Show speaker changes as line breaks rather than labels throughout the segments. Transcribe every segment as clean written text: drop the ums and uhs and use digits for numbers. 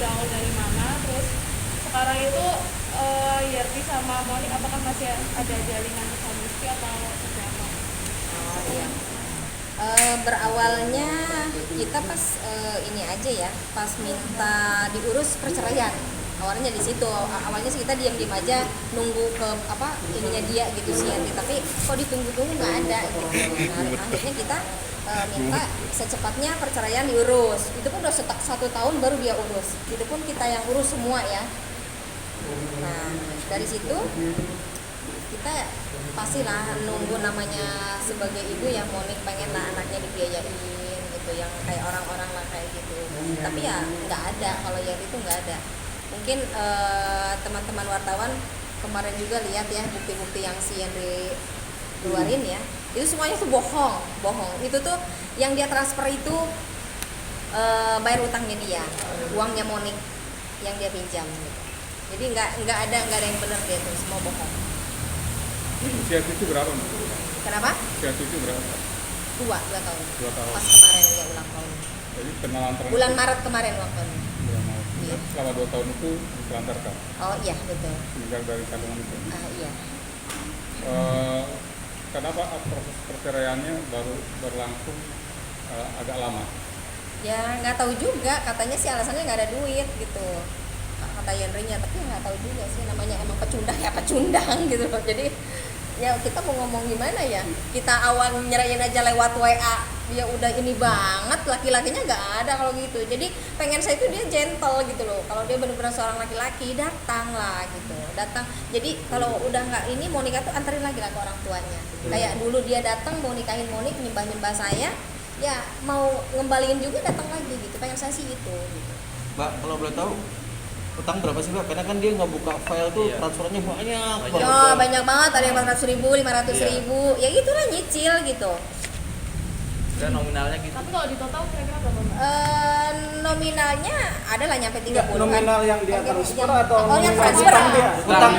berawal dari mana, terus sekarang itu Yerdi sama Moni apakah masih ada jalinan chemistry atau seperti apa?
Oh iya. Berawalnya kita pas ini aja ya, pas minta diurus perceraian. Awalnya di situ, awalnya sih kita diam-diam aja nunggu ke apa ininya dia gitu sih Yanti, tapi kok ditunggu-tunggu nggak ada gitu. Nah, akhirnya kita minta secepatnya perceraian diurus. Itu pun udah 1 tahun baru dia urus. Itu pun kita yang urus semua ya. Nah dari situ kita pastilah nunggu, namanya sebagai ibu ya Monik pengen lah anaknya dibiayain gitu, yang kayak orang-orang lah kayak gitu. Tapi ya nggak ada, kalau yang itu nggak ada. Mungkin teman-teman wartawan kemarin juga lihat ya bukti-bukti yang si Yandri keluarin ya, itu semuanya tuh bohong. Itu tuh yang dia transfer itu bayar utangnya dia, uangnya Monik yang dia pinjam gitu. Jadi nggak ada yang benar dia tuh, semua bohong.
Usia cucu berapa?
Kenapa?
Usia cucu berapa?
2 tahun.
2 tahun.
Pas kemarin ya ulang tahun.
Jadi kenalan terakhir
Bulan Maret kemarin waktu.
bulan Maret.
Iya.
Selama 2 tahun itu ditelantarkan,
Oh iya betul.
tinggal dari kandungan itu.
Iya.
Kenapa proses perceraiannya baru berlangsung agak lama?
Ya nggak tahu juga, katanya sih alasannya nggak ada duit gitu. Kata Yandrinya, tapi nggak tahu juga sih, namanya emang pecundang ya pecundang gitu loh. Jadi ya kita mau ngomong gimana ya, kita awal nyerahin aja lewat WA dia udah ini banget, laki-lakinya nggak ada kalau gitu. Jadi pengen saya itu dia gentle gitu loh, kalau dia benar-benar seorang laki-laki datang lah gitu, datang. Jadi kalau udah nggak ini mau nikah tuh anterin lagi lah ke orang tuanya. Kayak dulu dia datang mau nikahin Monik, nyembah saya, ya mau ngembaliin juga datang lagi gitu. Pengen saya sih itu gitu.
Mbak, kalau boleh tahu utang berapa sih Mbak? Karena kan dia nggak buka file tuh, transferannya banyak banget.
Ya banyak banget, ada yang 400.000, 500.000, ya itulah nyicil gitu.
Dan nominalnya gitu.
Tapi kalau di total kira-kira berapa Mbak?
Nominalnya ada lah nyampe 30
nominal yang dia transfer atau
oh yang
nominal
transfer
hutang dia?
Utang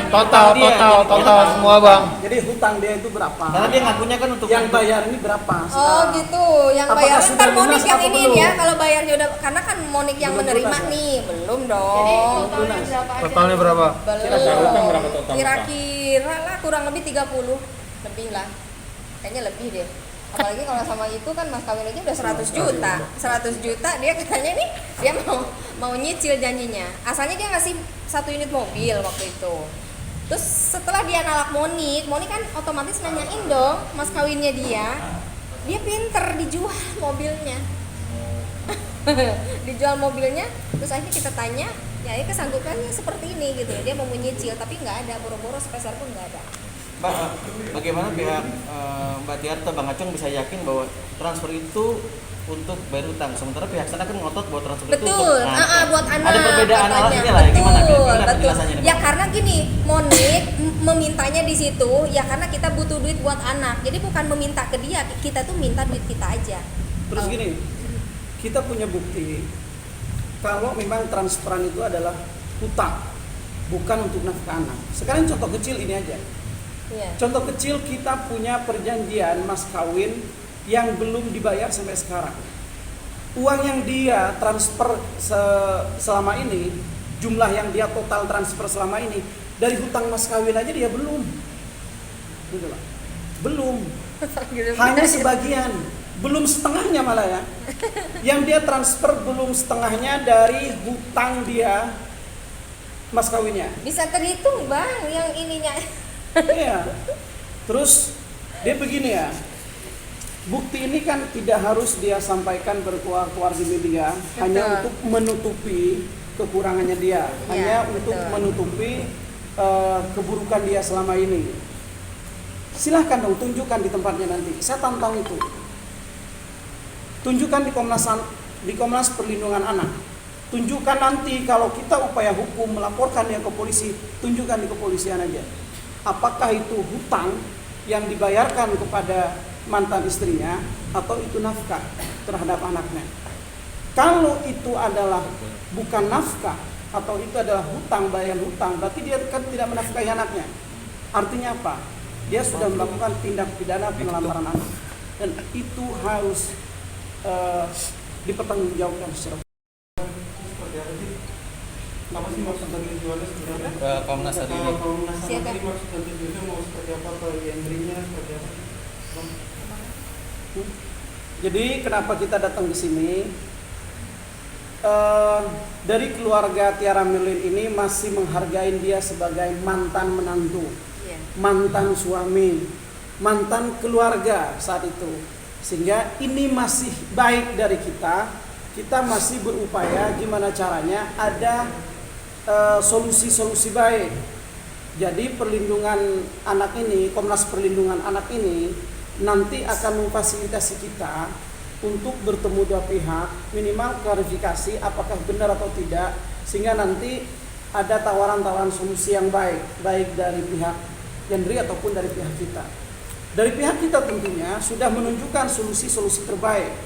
Total
semua Bang.
Jadi hutang dia itu berapa?
Karena dia ngakunya kan untuk
Yang bayar ini berapa?
Oh
sekarang?
gitu, yang
Apakah
bayar
sudah
ntar Monik
lunas
yang
atau
ini
belum?
ya, kalau bayarnya udah, karena kan Monik yang
Belum
menerima
lunas, ya?
nih, belum
Jadi
dong.
totalnya berapa aja?
Totalnya berapa?
Total utang berapa total?
Kira-kira lah kurang lebih 30 lebih lah, kayaknya lebih deh. Apalagi kalau sama itu kan mas kawin aja udah 100 juta. 100 juta dia katanya nih dia mau nyicil janjinya. Asalnya dia ngasih 1 unit mobil waktu itu. Terus setelah dia nalak Monik kan otomatis nanyain dong mas kawinnya dia pinter dijual mobilnya. Dijual mobilnya, terus akhirnya kita tanya, ya ini kesanggupannya seperti ini gitu. Dia mau menyicil tapi nggak ada, boro-boro sepeser pun nggak ada.
Mbak, bagaimana pihak Mbak Tiarta, Bang Acong bisa yakin bahwa transfer itu untuk bayar utang, sementara pihak sana kan ngotot bahwa transfer itu
Betul,
untuk anak.
buat anak.
Ada perbedaan
katanya.
alasnya lah ya, gimana?
Betul,
Gimana
betul.
penjelasannya nih,
Ya
Bang?
karena gini, Monik memintanya di situ, ya karena kita butuh duit buat anak. Jadi bukan meminta ke dia, kita tuh minta duit kita aja.
Terus
Oh.
gini, kita punya bukti kalau memang transferan itu adalah hutang, bukan untuk nafkah anak. Sekarang contoh kecil ini aja.
Iya.
Contoh kecil, kita punya perjanjian mas kawin yang belum dibayar sampai sekarang. Uang yang dia transfer selama ini, jumlah yang dia total transfer selama ini, dari hutang mas kawin aja dia belum. Gitu loh. Belum. Hanya sebagian, belum setengahnya malah ya. Yang dia transfer belum setengahnya dari hutang dia mas kawinnya.
Bisa terhitung bang, yang ininya.
Iya. Terus dia begini ya. Bukti ini kan tidak harus dia sampaikan berkeluar di media, hanya untuk menutupi kekurangannya dia, hanya untuk menutupi keburukan dia selama ini. Silahkan dong tunjukkan di tempatnya nanti. Saya tantang itu. Tunjukkan di Komnas Perlindungan Anak. Tunjukkan nanti kalau kita upaya hukum melaporkan dia ke polisi, tunjukkan di kepolisian aja. Apakah itu hutang yang dibayarkan kepada mantan istrinya atau itu nafkah terhadap anaknya. Kalau itu adalah bukan nafkah atau itu adalah hutang, bayar hutang, berarti dia kan tidak menafkahi anaknya. Artinya apa? Dia sudah melakukan tindak pidana penelantaran anak, dan itu harus dipertanggungjawabkan secara Apa sih maksud dan tujuannya sebenarnya?
Komnas hari ini.
Kalau Komnas HAM
Siapa?
tadi maksud dan tujuannya mau seperti apa, atau Hendrinya seperti apa? Jadi kenapa kita datang di sini? Dari keluarga Tiara Merlin ini masih menghargai dia sebagai mantan menantu,
Iya.
mantan suami, mantan keluarga saat itu. Sehingga ini masih baik dari kita. Kita masih berupaya gimana caranya ada solusi-solusi baik. Jadi perlindungan anak ini, Komnas Perlindungan Anak ini nanti akan memfasilitasi kita untuk bertemu dua pihak, minimal klarifikasi apakah benar atau tidak, sehingga nanti ada tawaran-tawaran solusi yang baik, baik dari pihak Yandri ataupun dari pihak kita. Dari pihak kita tentunya sudah menunjukkan solusi-solusi terbaik.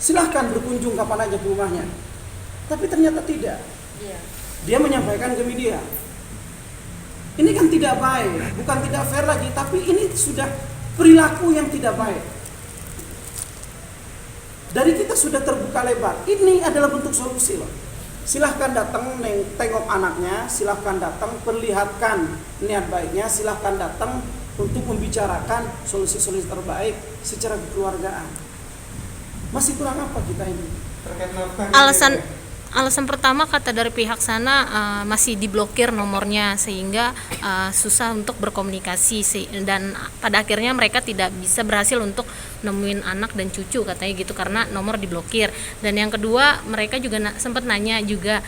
Silahkan berkunjung kapan aja ke rumahnya. Tapi ternyata tidak.
Iya.
Dia menyampaikan ke media. Ini kan tidak baik, bukan tidak fair lagi, tapi ini sudah perilaku yang tidak baik. Dari kita sudah terbuka lebar. Ini adalah bentuk solusi loh. Silahkan datang tengok anaknya, silahkan datang perlihatkan niat baiknya, silahkan datang untuk membicarakan solusi-solusi terbaik secara kekeluargaan. Masih kurang apa kita ini? Terkait nafkah.
Alasan pertama kata dari pihak sana masih diblokir nomornya sehingga susah untuk berkomunikasi dan pada akhirnya mereka tidak bisa berhasil untuk nemuin anak dan cucu katanya gitu karena nomor diblokir. Dan yang kedua mereka juga sempat nanya juga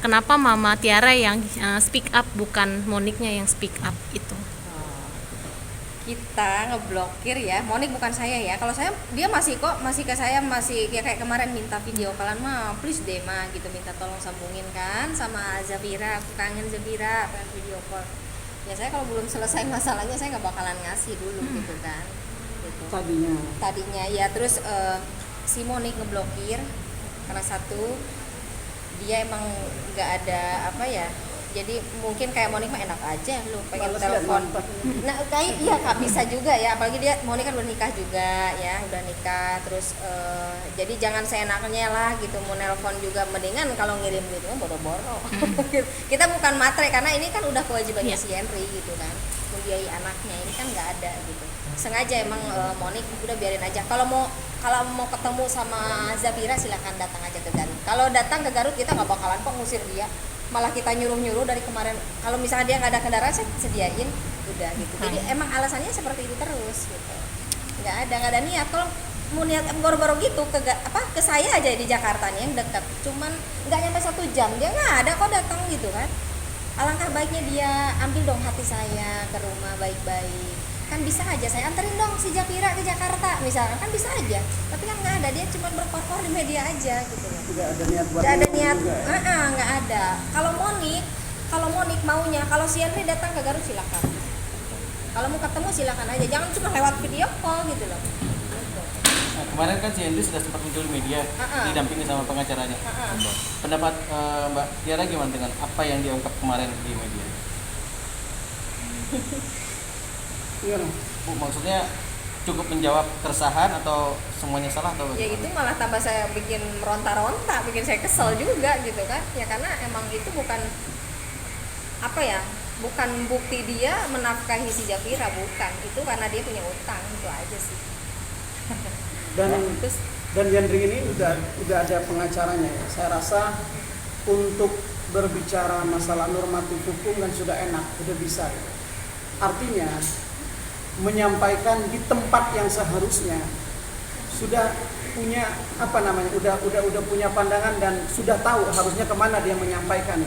kenapa Mama Tiara yang speak up bukan Moniknya yang speak up itu.
Kita ngeblokir ya, Monik bukan saya ya. Kalau saya dia masih ke saya masih ya kayak kemarin minta video kalian mah please deh mah gitu, minta tolong sambungin kan sama Zabira, aku kangen Zabira, pengen video call. Ya saya kalau belum selesai masalahnya saya nggak bakalan ngasih dulu gitu kan. Gitu. Tadinya ya terus si Monik ngeblokir karena satu dia emang nggak ada apa ya. Jadi mungkin kayak Monik mah enak aja lu pengen telepon. Nah kayak iya Kak bisa juga ya, apalagi dia Monik kan udah nikah juga ya, udah nikah terus jadi jangan seenaknya lah gitu mau nelpon juga, mendingan kalau ngirim gitu boro-boro. Kita bukan matre karena ini kan udah kewajibannya si Henry gitu kan, membiayai anaknya, ini kan nggak ada gitu. Sengaja emang Monik udah biarin aja. Kalau mau ketemu sama Zabira silahkan datang aja ke Garut. Kalau datang ke Garut kita nggak bakalan kok ngusir dia, malah kita nyuruh dari kemarin kalau misalnya dia nggak ada kendaraan saya sediain udah gitu. Jadi emang alasannya seperti itu terus gitu, nggak ada niat. Kalau mau niat boro-boro gitu ke saya aja di Jakarta nih yang dekat, cuman nggak nyampe 1 jam dia nggak ada kok datang gitu kan. Alangkah baiknya dia ambil dong hati saya ke rumah baik-baik, kan bisa aja saya anterin dong si Japira ke Jakarta misalkan, kan bisa aja, tapi kan nggak ada, dia cuma berkorkor di media aja gitu loh.
Tidak ada niat buat
Nggak ada niat,
juga ya?
nggak ada. Kalau Monik maunya, kalau si Henry datang ke Garut silakan. Kalau mau ketemu silakan aja, jangan cuma lewat video call gitu loh. Gitu.
Nah, kemarin kan si Henry sudah sempat muncul di media, didampingi sama pengacaranya. Pendapat Mbak Tiara gimana dengan apa yang diungkap kemarin di media?
Gimana?
Bu, maksudnya cukup menjawab keresahan atau semuanya salah atau
Ya itu malah tambah saya bikin meronta-ronta, bikin saya kesel juga gitu kan. Ya karena emang itu bukan apa ya, bukan bukti dia menafkahi si Japira, bukan. Itu karena dia punya utang, itu aja sih.
Dan Yandri ini udah ada pengacaranya ya. Saya rasa untuk berbicara masalah normatif hukum kan sudah enak, sudah bisa. Artinya menyampaikan di tempat yang seharusnya sudah punya udah punya pandangan dan sudah tahu harusnya kemana dia menyampaikan,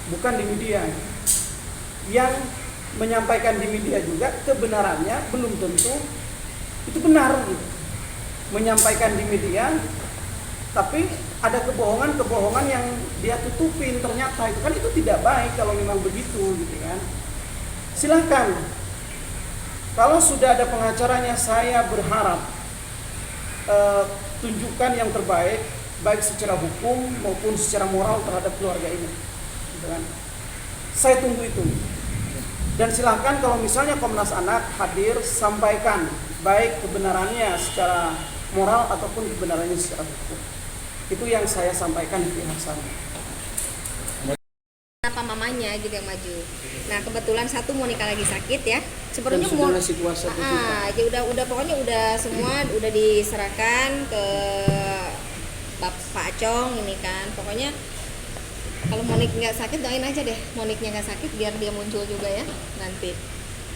bukan di media. Yang menyampaikan di media juga kebenarannya belum tentu itu benar gitu. Menyampaikan di media tapi ada kebohongan yang dia tutupin, ternyata itu kan itu tidak baik kalau memang begitu gitu kan. Silahkan. Kalau sudah ada pengacaranya, saya berharap tunjukkan yang terbaik, baik secara hukum maupun secara moral terhadap keluarga ini. Gitu kan? Saya tunggu itu. Dan silahkan kalau misalnya Komnas Anak hadir, sampaikan baik kebenarannya secara moral ataupun kebenarannya secara hukum. Itu yang saya sampaikan di pihak sana.
lainnya gitu yang maju. Nah kebetulan satu Monica lagi sakit ya. Sebenarnya
Dan sudah ngasih kuasa ke kita.
ya udah pokoknya udah semua udah diserahkan ke Pak Acong ini kan. Pokoknya kalau Monik nggak sakit doain aja deh, Moniknya nggak sakit biar dia muncul juga ya nanti.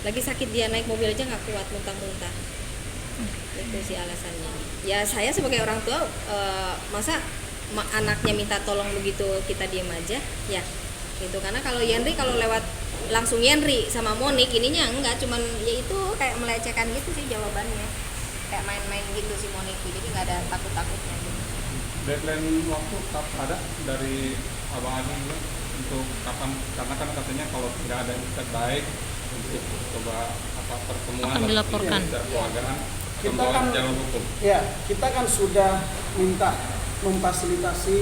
Lagi sakit dia naik mobil aja nggak kuat, muntah-muntah. Itu sih alasannya. Ya saya sebagai orang tua masa anaknya minta tolong begitu kita diem aja ya gitu. Karena kalau Yenri kalau lewat langsung Yenri sama Monik ininya enggak, cuman ya itu kayak melecehkan gitu sih jawabannya, kayak main-main gitu si Monik, jadi nggak ada takut-takutnya gitu.
Deadline waktu ada dari Abang Adi juga untuk kapan, karena kan katanya kalau tidak ada itikat baik untuk coba pertemuan
Akan dilaporkan.
secara keluargaan
Kita
membawa
kan
jalur hukum.
ya, kita kan sudah minta memfasilitasi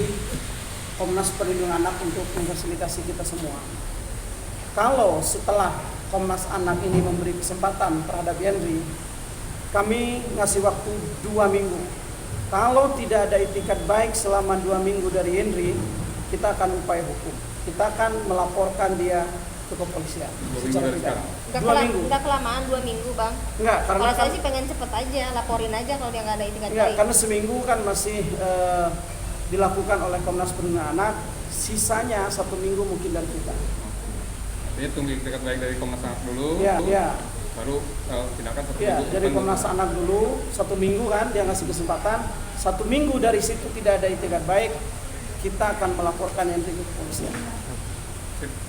Komnas Perlindungan Anak untuk memfasilitasi kita semua. Kalau setelah Komnas Anak ini memberi kesempatan terhadap Yenri, kami ngasih waktu 2 minggu. Kalau tidak ada itikat baik selama 2 minggu dari Yenri, kita akan upaya hukum. Kita akan melaporkan dia ke kepolisian
2 minggu
secara
dari
pidana.
sekarang.
2 minggu.
Udah kelamaan 2 minggu bang.
Enggak, karena
Kalau saya
kan,
sih pengen cepet aja, laporin aja kalau dia nggak ada itikat
enggak,
baik.
karena seminggu kan masih dilakukan oleh Komnas Perlindungan Anak. Sisanya 1 minggu mungkin dari kita.
Artinya tunggu itikat baik dari Komnas Anak dulu.
Ya.
Baru tindakan 1
Ya,
minggu.
dari Komnas Anak dulu 1 minggu kan dia ngasih kesempatan. 1 minggu dari situ tidak ada itikat baik, kita akan melaporkan Yenri ke kepolisian.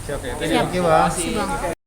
Siap.
Siap.
Terima kasih.
Bang.